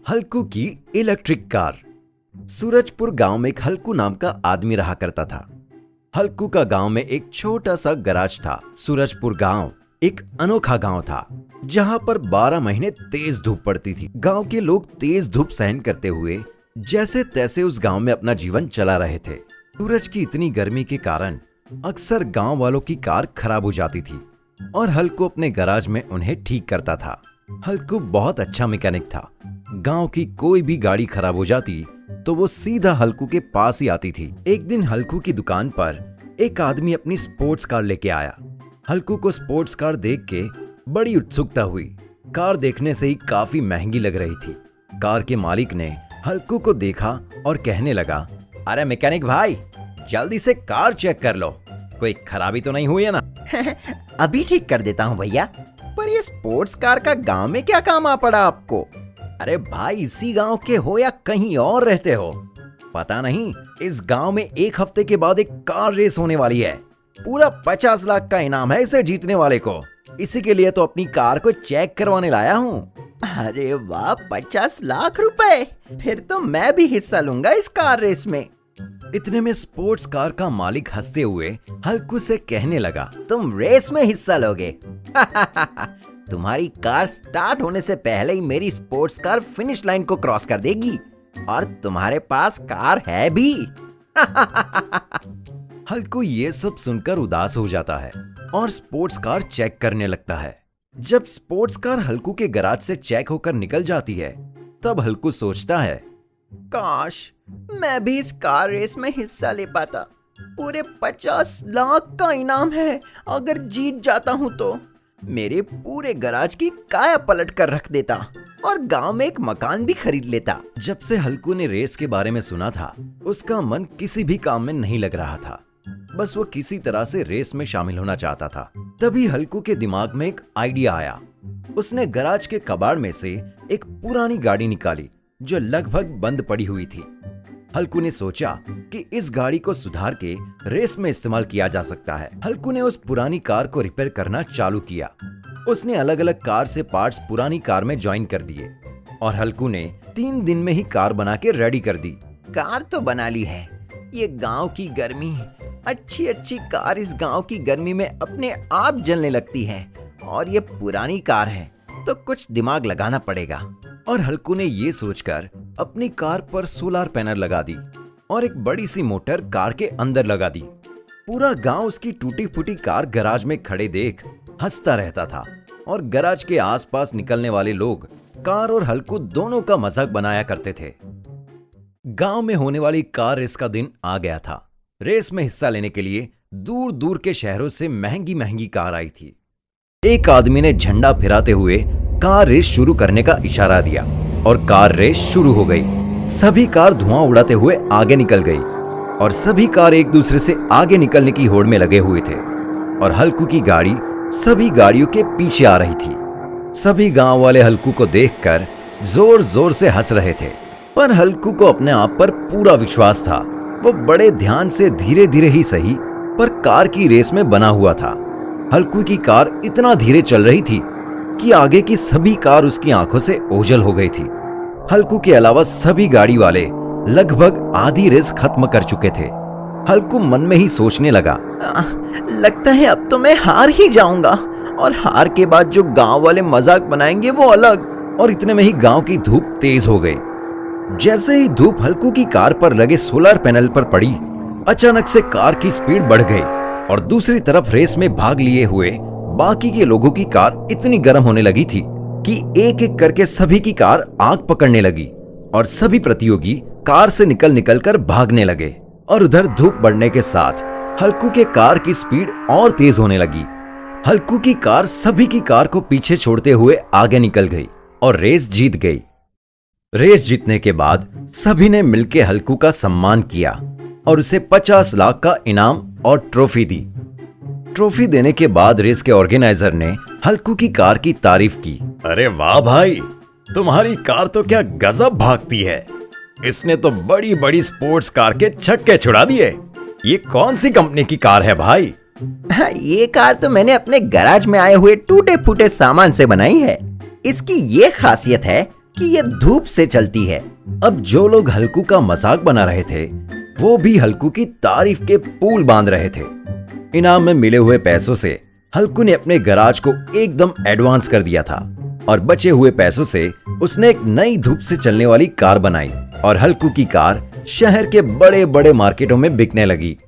हल्कू की electric car. Surajpur गांव में एक हल्कू नाम का आदमी रहा करता था। हल्कू का गांव में एक छोटा सा गराज था। सूरजपुर गांव एक अनोखा गांव था, जहां पर 12 महीने तेज धूप पड़ती थी। गांव के लोग तेज धूप सहन करते हुए जैसे तैसे उस गांव में अपना जीवन चला रहे थे। सूरज की इतनी गर्मी के कारण अक्सर गांव वालों की कार खराब हो जाती थी और हल्कू अपने गराज में उन्हें ठीक करता था। हल्कू बहुत अच्छा मैकेनिक था। गांव की कोई भी गाड़ी खराब हो जाती तो वो सीधा हल्कू के पास ही आती थी। एक दिन हल्कू की दुकान पर एक आदमी अपनी स्पोर्ट्स कार लेके आया। हल्कू को स्पोर्ट्स कार देख के बड़ी उत्सुकता हुई। कार देखने से ही काफी महंगी लग रही थी। कार के मालिक ने हल्कू को देखा और कहने लगा, अरे मैकेनिक भाई, जल्दी से कार चेक कर लो, कोई खराबी तो नहीं हुई है ना? अभी ठीक कर देता हूँ भैया। पर ये स्पोर्ट्स कार का गांव में क्या काम आ पड़ा आपको? अरे भाई, इसी गांव के हो या कहीं और रहते हो? पता नहीं, इस गांव में एक हफ्ते के बाद एक कार रेस होने वाली है। पूरा 50 लाख का इनाम है इसे जीतने वाले को। इसी के लिए तो अपनी कार को चेक करवाने लाया हूँ। अरे वाह, 50 लाख रुपए! फिर तो मैं भी हिस्सा लूंगा इस कार रेस में। इतने में स्पोर्ट्स कार का मालिक हंसते हुए हल्कू से कहने लगा, तुम रेस में हिस्सा लोगे? तुम्हारी कार स्टार्ट होने से पहले ही मेरी स्पोर्ट्स कार फिनिश लाइन को क्रॉस कर देगी और तुम्हारे पास कार है भी। हल्कू ये सब सुनकर उदास हो जाता है और स्पोर्ट्स कार चेक करने लगता है। जब स्पोर्ट्स कार हल्कू के गराज से चेक होकर निकल जाती है, तब हल्कू सोचता है, काश मैं भी इस कार रेस में हिस्सा ले पाता। पूरे 50 लाख का इनाम है। अगर जीत जाता हूँ तो मेरे पूरे गराज की काया पलट कर रख देता और गांव में एक मकान भी खरीद लेता। जब से हल्कू ने रेस के बारे में सुना था, उसका मन किसी भी काम में नहीं लग रहा था। बस वो किसी तरह से रेस में शामिल होना चाहता था। तभी हल्कू के दिमाग में एक आइडिया आया। उसने गराज के कबाड़ में से एक पुरानी गाड़ी निकाली जो लगभग बंद पड़ी हुई थी। हल्कू ने सोचा कि इस गाड़ी को सुधार के रेस में इस्तेमाल किया जा सकता है। हल्कू ने उस पुरानी कार को रिपेयर करना चालू किया। उसने अलग अलग कार से पार्ट्स पुरानी कार में ज्वाइन कर दिए और हल्कू ने 3 दिन में ही कार बना के रेडी कर दी। कार तो बना ली है। ये गांव की गर्मी, अच्छी अच्छी कार इस गांव की गर्मी में अपने आप जलने लगती है और ये पुरानी कार है तो कुछ दिमाग लगाना पड़ेगा। और हल्कू ने ये सोचकर अपनी कार पर सोलर पैनल लगा दी और एक बड़ी सी मोटर कार के अंदर लगा दी। पूरा गांव उसकी टूटी फूटी कार गराज में खड़े देख हंसता रहता था और गराज के आसपास निकलने वाले लोग कार और हल्कू दोनों का मजाक बनाया करते थे। गांव में होने वाली कार रेस का दिन आ गया था। रेस में हिस्सा लेने के लिए दूर दूर के शहरों से महंगी महंगी कार आई थी। एक आदमी ने झंडा फहराते हुए कार रेस शुरू करने का इशारा दिया और कार रेस शुरू हो गई। सभी कार धुआं उड़ाते हुए आगे निकल गई और सभी कार एक दूसरे से आगे निकलने की होड़ में लगे हुए थे और हल्कू की गाड़ी सभी गाड़ियों के पीछे आ रही थी। सभी गांव वाले हल्कू को देखकर जोर जोर से हंस रहे थे, पर हल्कू को अपने आप पर पूरा विश्वास था। वो बड़े ध्यान से धीरे धीरे ही सही पर कार की रेस में बना हुआ था। हल्कू की कार इतना धीरे चल रही थी कि आगे की सभी कार उसकी आंखों से ओझल हो गई थी। हल्कू के अलावा सभी गाड़ी वाले लगभग आधी रेस खत्म कर चुके थे। हल्कू मन में ही सोचने लगा, लगता है अब तो मैं हार ही जाऊंगा और हार के बाद जो गांव वाले मजाक बनाएंगे वो अलग। और इतने में ही गांव की धूप तेज हो गई। जैसे ही धूप हल्कू की कार पर लगे सोलर पैनल पर पड़ी, अचानक से कार की स्पीड बढ़ गई और दूसरी तरफ रेस में भाग लिए हुए बाकी के लोगों की कार इतनी गर्म होने लगी थी कि एक एक करके सभी की कार आग पकड़ने लगी और सभी प्रतियोगी कार से निकल कर भागने लगे। और उधर धूप बढ़ने के साथ हल्कू के कार की स्पीड और तेज होने लगी। हल्कू की कार सभी की कार को पीछे छोड़ते हुए आगे निकल गई और रेस जीत गई। रेस जीतने के बाद सभी ने मिलकर हल्कू का सम्मान किया और उसे 50 लाख का इनाम और ट्रॉफी दी। ट्रॉफी देने के बाद रेस के ऑर्गेनाइजर ने हल्कू की कार की तारीफ की। अरे वाह भाई, तुम्हारी कार तो क्या गजब भागती है। इसने तो बड़ी बड़ी स्पोर्ट्स कार के छक्के छुड़ा दिए। ये कौन सी कंपनी की कार है भाई? ये कार तो मैंने अपने गैराज में आए हुए टूटे फूटे सामान से बनाई है। इसकी ये खासियत है कि ये धूप से चलती है। अब जो लोग हल्कू का मजाक बना रहे थे वो भी हल्कू की तारीफ के पुल बांध रहे थे। इनाम में मिले हुए पैसों से हल्कू ने अपने गैराज को एकदम एडवांस कर दिया था और बचे हुए पैसों से उसने एक नई धूप से चलने वाली कार बनाई और हल्कू की कार शहर के बड़े बड़े मार्केटों में बिकने लगी।